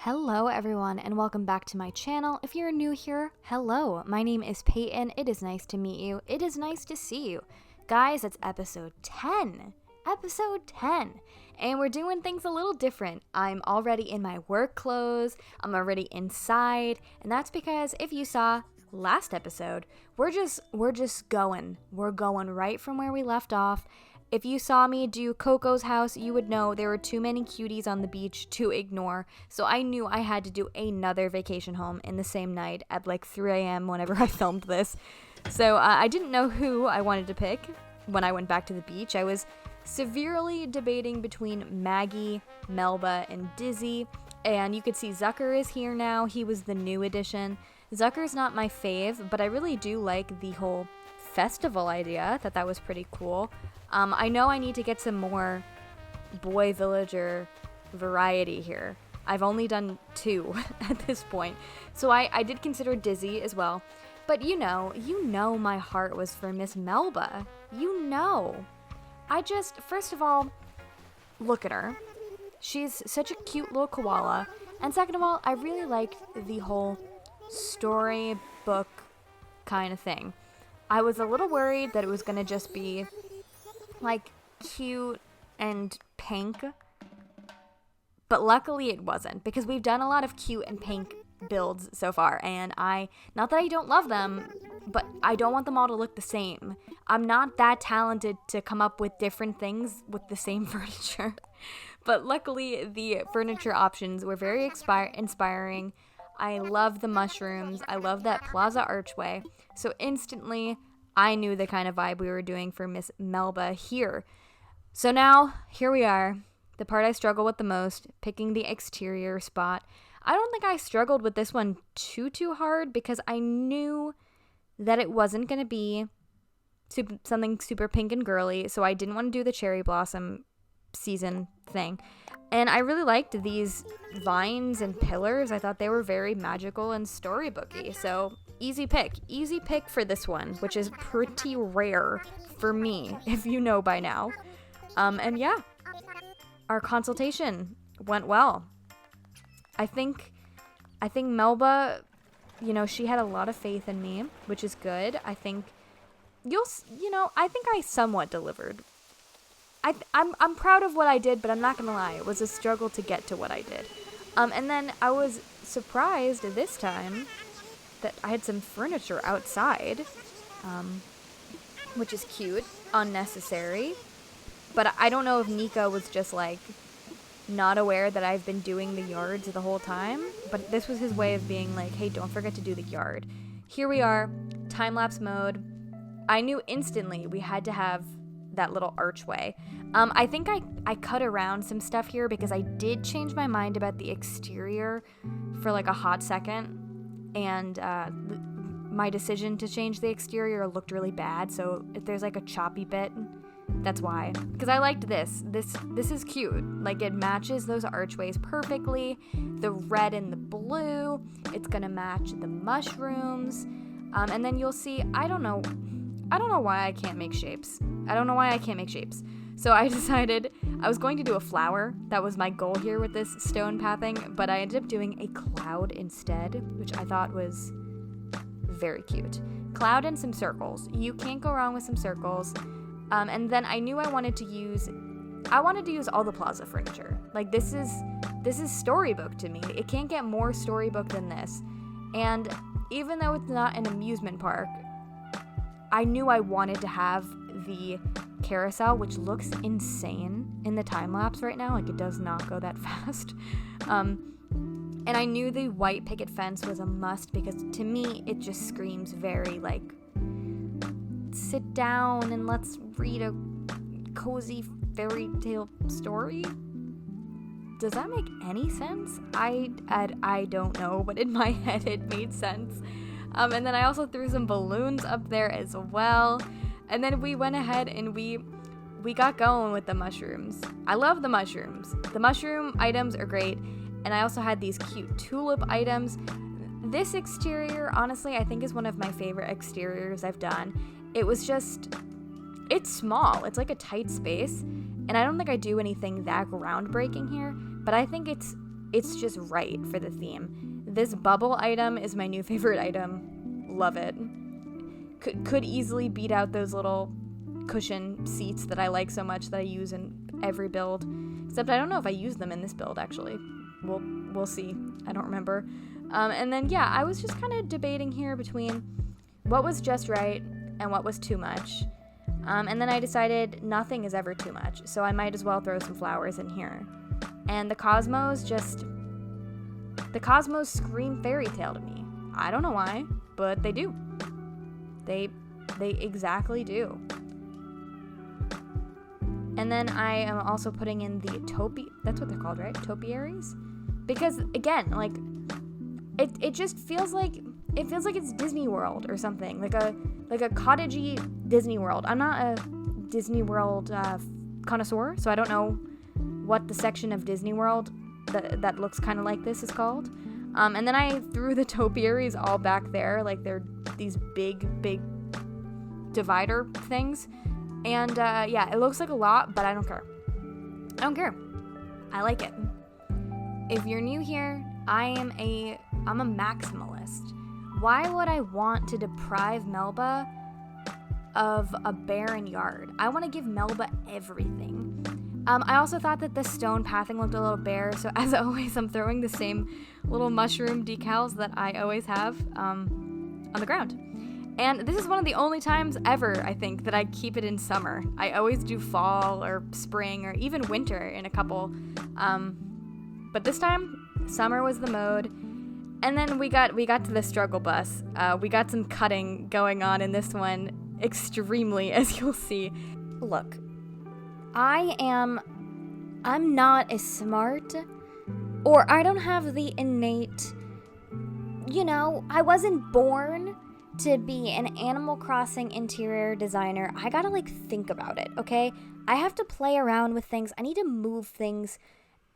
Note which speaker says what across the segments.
Speaker 1: Hello everyone and welcome back to my channel. If you're new here, hello. My name is Peyton. It is nice to meet you. It is nice to see you. Guys, it's episode 10. Episode 10. And we're doing things a little different. I'm already in my work clothes. I'm already inside. And that's because if you saw last episode, we're just going. We're going right from where we left off. If you saw me do Coco's house, you would know there were too many cuties on the beach to ignore. So I knew I had to do another vacation home in the same night at like 3 a.m. whenever I filmed this. So I didn't know who I wanted to pick when I went back to the beach. I was severely debating between Maggie, Melba, and Dizzy. And you could see Zucker is here now. He was the new addition. Zucker's not my fave, but I really do like the whole festival idea. I thought that was pretty cool. I know I need to get some more boy villager variety here. I've only done 2 at this point. So I did consider Dizzy as well. But you know my heart was for Miss Melba. You know. First of all, look at her. She's such a cute little koala. And second of all, I really liked the whole storybook kind of thing. I was a little worried that it was going to just be like cute and pink, but luckily it wasn't, because we've done a lot of cute and pink builds so far, and not that I don't love them, but I don't want them all to look the same. I'm not that talented to come up with different things with the same furniture. But luckily the furniture options were very inspiring. I love the mushrooms. I love that plaza archway. So instantly I knew the kind of vibe we were doing for Miss Melba here. So now, here we are. The part I struggle with the most, picking the exterior spot. I don't think I struggled with this one too hard, because I knew that it wasn't going to be something super pink and girly, so I didn't want to do the cherry blossom season thing. And I really liked these vines and pillars. I thought they were very magical and storybooky. So easy pick for this one, which is pretty rare for me, if you know by now. And yeah, our consultation went well. I think Melba, she had a lot of faith in me, which is good. I think I think I somewhat delivered. I'm proud of what I did, but I'm not gonna lie, it was a struggle to get to what I did. And then I was surprised this time that I had some furniture outside, which is cute, unnecessary. But I don't know if Nico was just like not aware that I've been doing the yards the whole time, but this was his way of being like, hey, don't forget to do the yard. Here we are, time-lapse mode. I knew instantly we had to have that little archway. I think I cut around some stuff here because I did change my mind about the exterior for like a hot second, and my decision to change the exterior looked really bad. So if there's like a choppy bit, that's why. Because I liked this. This is cute. Like, it matches those archways perfectly. The red and the blue. It's gonna match the mushrooms. And then you'll see, I don't know why I can't make shapes. So I decided I was going to do a flower. That was my goal here with this stone pathing, but I ended up doing a cloud instead, which I thought was very cute. Cloud and some circles. You can't go wrong with some circles. And then I knew I wanted to use all the plaza furniture. Like, this is storybook to me. It can't get more storybook than this. And even though it's not an amusement park, I knew I wanted to have the carousel, which looks insane in the time-lapse right now. Like, it does not go that fast. And I knew the white picket fence was a must, because to me, it just screams very, like, sit down and let's read a cozy fairy tale story. Does that make any sense? I don't know, but in my head it made sense. And then I also threw some balloons up there as well. And then we went ahead and we got going with the mushrooms. I love the mushrooms. The mushroom items are great. And I also had these cute tulip items. This exterior, honestly, I think is one of my favorite exteriors I've done. It's small. It's like a tight space. And I don't think I do anything that groundbreaking here. But I think it's it's just right for the theme. This bubble item is my new favorite item. Love it. Could easily beat out those little cushion seats that I like so much that I use in every build. Except I don't know if I use them in this build, actually. We'll see. I don't remember. And then, yeah, I was just kind of debating here between what was just right and what was too much. And then I decided nothing is ever too much, so I might as well throw some flowers in here. And the cosmos scream fairy tale to me. I don't know why, but they do. They exactly do. And then I am also putting in the that's what they're called, right? Topiaries? Because, again, like, it just feels like it's Disney World or something. Like a cottagey Disney World. I'm not a Disney World connoisseur, so I don't know what the section of Disney World that looks kind of like this is called. And then I threw the topiaries all back there, like they're these big divider things. And yeah, it looks like a lot, but I don't care. I like it. If you're new here, I'm a maximalist. Why would I want to deprive Melba of a barren yard? I want to give Melba everything. I also thought that the stone pathing looked a little bare, so as always, I'm throwing the same little mushroom decals that I always have on the ground. And this is one of the only times ever, I think, that I keep it in summer. I always do fall or spring or even winter in a couple. But this time, summer was the mode. And then we got to the struggle bus. We got some cutting going on in this one, extremely, as you'll see. Look, I'm not as smart, or I don't have the innate, I wasn't born to be an Animal Crossing interior designer. I gotta think about it, okay? I have to play around with things. I need to move things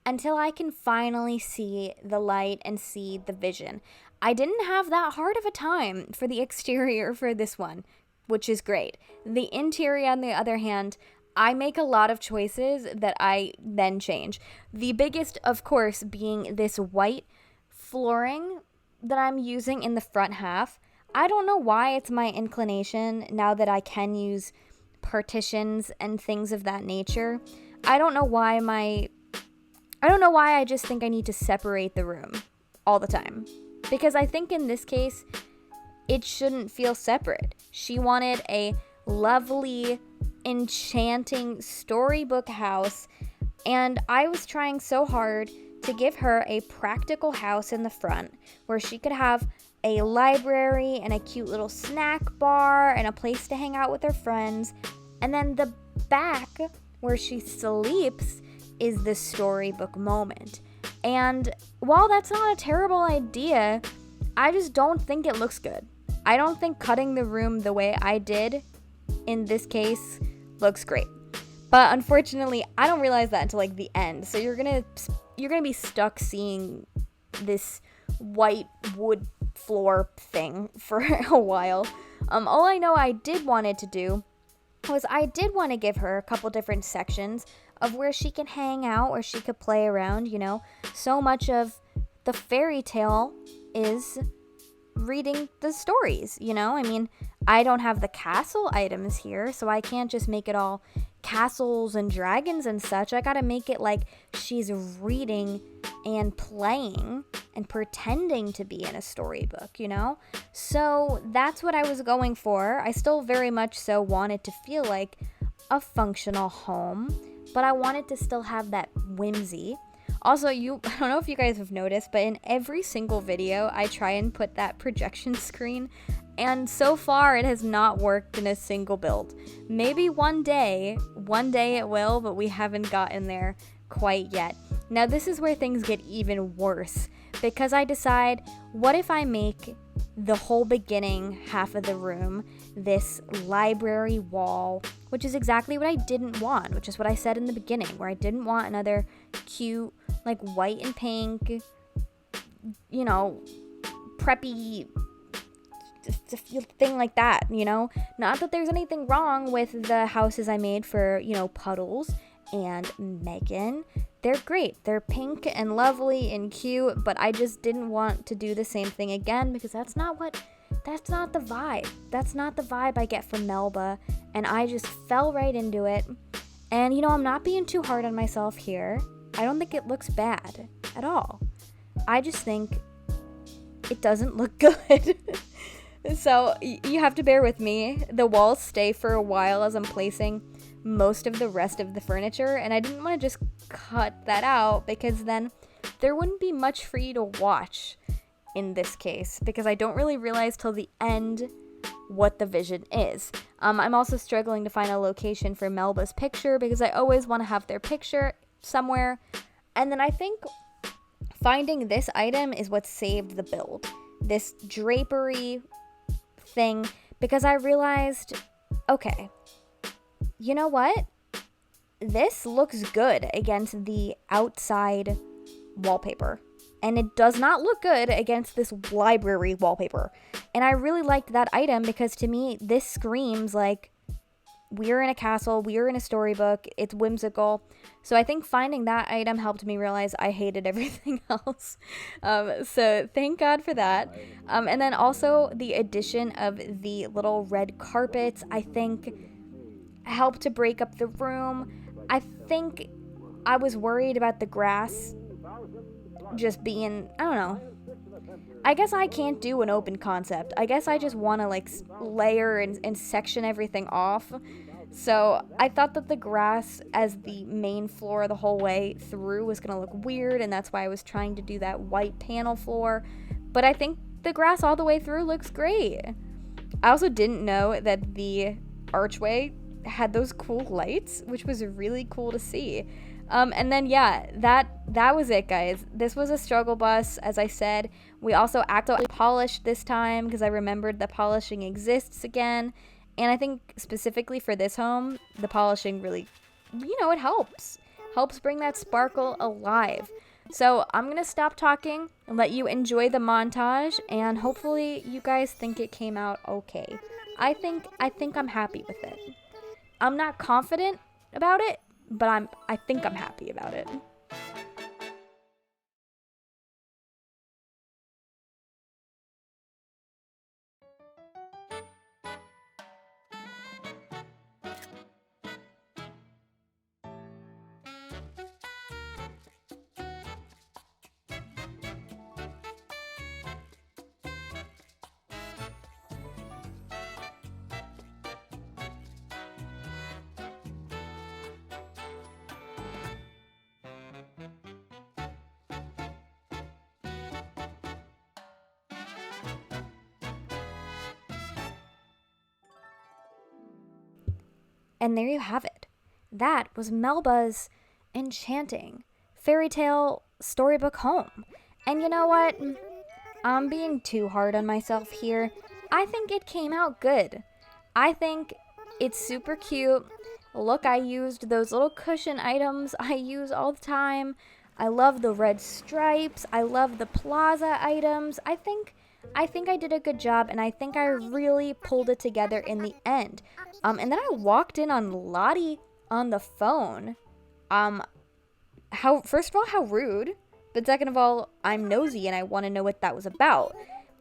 Speaker 1: until I can finally see the light and see the vision. I didn't have that hard of a time for the exterior for this one, which is great. The interior, on the other hand, I make a lot of choices that I then change. The biggest, of course, being this white flooring that I'm using in the front half. I don't know why it's my inclination now that I can use partitions and things of that nature. I don't know why I just think I need to separate the room all the time. Because I think in this case, it shouldn't feel separate. She wanted a lovely, enchanting storybook house, and I was trying so hard to give her a practical house in the front where she could have a library and a cute little snack bar and a place to hang out with her friends. And then the back where she sleeps is the storybook moment. And while that's not a terrible idea, I just don't think it looks good. I don't think cutting the room the way I did in this case looks great. But unfortunately, I don't realize that until the end. So you're gonna be stuck seeing this white wood floor thing for a while. All I know I did wanted to do was I did want to give her a couple different sections of where she can hang out, where she could play around, So much of the fairy tale is reading the stories, I mean, I don't have the castle items here, so I can't just make it all castles and dragons and such. I gotta make it like she's reading and playing and pretending to be in a storybook, So that's what I was going for. I still very much so wanted to feel like a functional home, but I wanted to still have that whimsy. Also, I don't know if you guys have noticed, but in every single video, I try and put that projection screen, and so far it has not worked in a single build. Maybe one day it will, but we haven't gotten there quite yet. Now, this is where things get even worse, because I decide, what if I make the whole beginning half of the room this library wall, which is exactly what I didn't want, which is what I said in the beginning, where I didn't want another cute, white and pink, preppy thing like that, Not that there's anything wrong with the houses I made for, puddles and Megan. They're great. They're pink and lovely and cute, but I just didn't want to do the same thing again because that's not the vibe. That's not the vibe I get from Melba, and I just fell right into it. And I'm not being too hard on myself here. I don't think it looks bad at all. I just think it doesn't look good. So you have to bear with me. The walls stay for a while as I'm placing most of the rest of the furniture, and I didn't want to just cut that out because then there wouldn't be much for you to watch in this case, because I don't really realize till the end what the vision is. I'm also struggling to find a location for Melba's picture because I always want to have their picture somewhere. And then I think finding this item is what saved the build. This drapery thing, because I realized, okay, you know what? This looks good against the outside wallpaper. And it does not look good against this library wallpaper. And I really liked that item because to me, this screams like we're in a castle, we're in a storybook, it's whimsical. So I think finding that item helped me realize I hated everything else. So thank God for that. And then also the addition of the little red carpets, I think helped to break up the room. I think I was worried about the grass just being, I don't know. I guess I can't do an open concept. I guess I just want to like layer and section everything off. So I thought that the grass as the main floor the whole way through was going to look weird, and that's why I was trying to do that white panel floor. But I think the grass all the way through looks great. I also didn't know that the archway had those cool lights, which was really cool to see. And then, yeah, that was it, guys. This was a struggle bus, as I said. We also actively polished this time because I remembered that polishing exists again. And I think specifically for this home, the polishing really, it helps. Helps bring that sparkle alive. So I'm going to stop talking and let you enjoy the montage. And hopefully you guys think it came out okay. I think I'm happy with it. I'm not confident about it, but I think I'm happy about it. And there you have it. That was Melba's enchanting fairytale storybook home. And you know what? I'm being too hard on myself here. I think it came out good. I think it's super cute. Look, I used those little cushion items I use all the time. I love the red stripes. I love the plaza items. I think I did a good job, and I think I really pulled it together in the end. And then I walked in on Lottie on the phone. First of all, how rude. But second of all, I'm nosy and I want to know what that was about.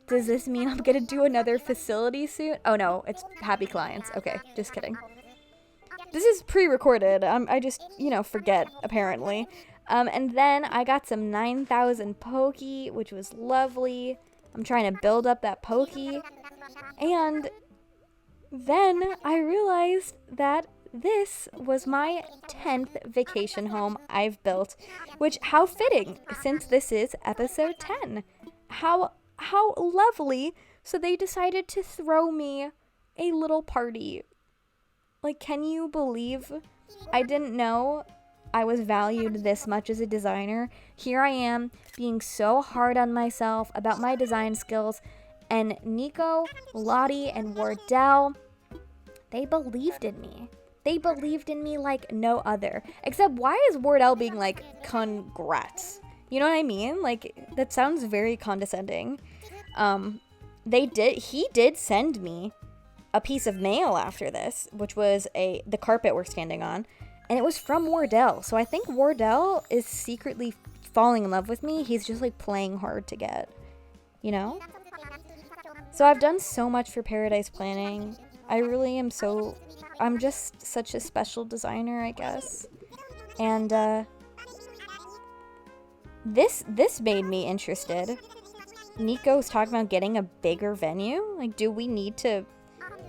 Speaker 1: Does this mean I'm going to do another facility soon? Oh no, it's happy clients. Okay, just kidding. This is pre-recorded. I just, forget, apparently. And then I got some 9,000 Poke, which was lovely. I'm trying to build up that Poke. And then I realized that this was my 10th vacation home I've built, which, how fitting, since this is episode 10. How lovely. So they decided to throw me a little party. Like, can you believe I didn't know I was valued this much as a designer? Here I am being so hard on myself about my design skills, and Nico, Lottie, and Wardell, they believed in me. They believed in me like no other. Except, why is Wardell being like, congrats? You know what I mean? Like, that sounds very condescending. He did send me a piece of mail after this, which was the carpet we're standing on. And it was from Wardell. So I think Wardell is secretly falling in love with me. He's just like playing hard to get, you know? So I've done so much for Paradise Planning. I really am I'm just such a special designer, I guess. And this made me interested. Nico's talking about getting a bigger venue. Like, do we need to...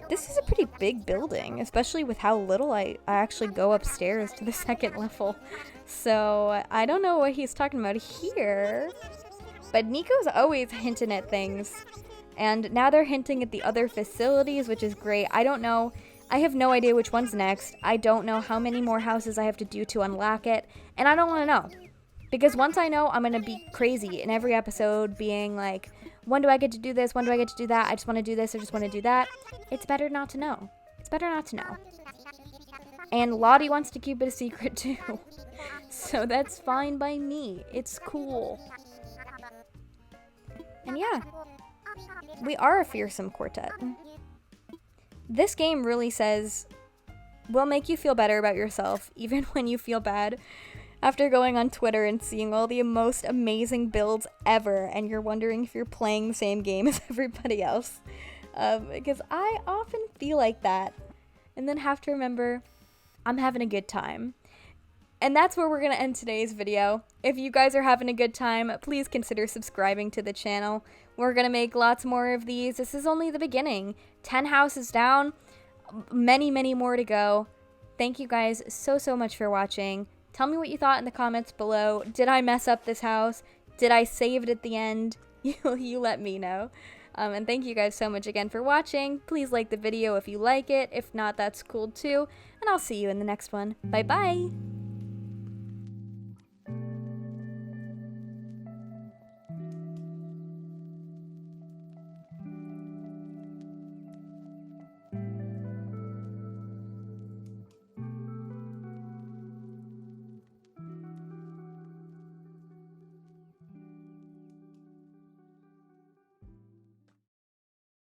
Speaker 1: This is a pretty big building, especially with how little I actually go upstairs to the second level. So I don't know what he's talking about here. But Nico's always hinting at things. And now they're hinting at the other facilities, which is great. I don't know. I have no idea which one's next. I don't know how many more houses I have to do to unlock it. And I don't want to know. Because once I know, I'm going to be crazy in every episode being like, when do I get to do this? When do I get to do that? I just want to do this. I just want to do that. It's better not to know. It's better not to know. And Lottie wants to keep it a secret too. So that's fine by me. It's cool. And yeah, we are a fearsome quartet. This game really says, will make you feel better about yourself, even when you feel bad. After going on Twitter and seeing all the most amazing builds ever, and you're wondering if you're playing the same game as everybody else. Because I often feel like that, and then have to remember, I'm having a good time. And that's where we're going to end today's video. If you guys are having a good time, please consider subscribing to the channel. We're going to make lots more of these. This is only the beginning. 10 houses down, many, many more to go. Thank you guys so much for watching. Tell me what you thought in the comments below. Did I mess up this house? Did I save it at the end? You let me know. And thank you guys so much again for watching. Please like the video if you like it. If not, that's cool too. And I'll see you in the next one. Bye-bye!